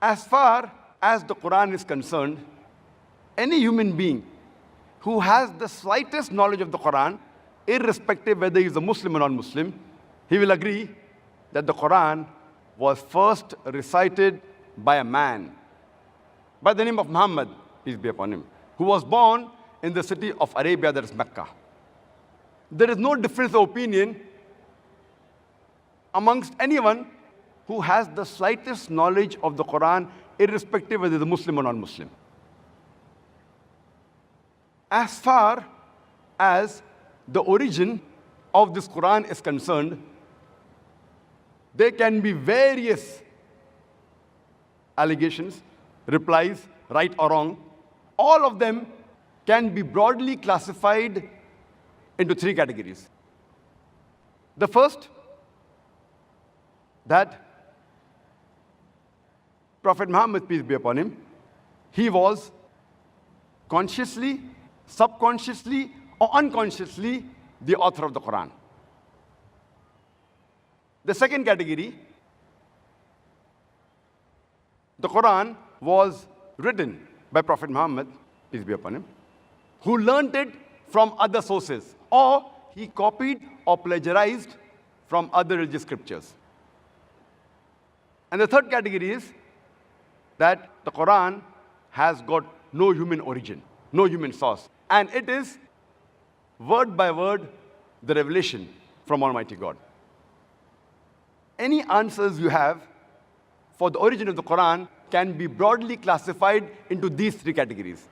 As far as the Quran is concerned, any human being who has the slightest knowledge of the Quran, irrespective whether he is a Muslim or non-Muslim, he will agree that the Quran was first recited by a man by the name of Muhammad, peace be upon him, who was born in the city of Arabia, that is Mecca. There is no difference of opinion amongst anyone who has the slightest knowledge of the Quran, irrespective whether he is a Muslim or non-Muslim. As far as the origin of this Quran is concerned, there can be various allegations, replies, right or wrong. All of them can be broadly classified into three categories. The first, that Prophet Muhammad, peace be upon him, he was consciously, subconsciously, or unconsciously the author of the Quran. The second category, the Quran was written by Prophet Muhammad, peace be upon him, who learnt it from other sources, or he copied or plagiarized from other religious scriptures. And the third category is that the Quran has got no human origin, no human source, and it is word by word the revelation from Almighty God. Any answers you have for the origin of the Quran can be broadly classified into these three categories.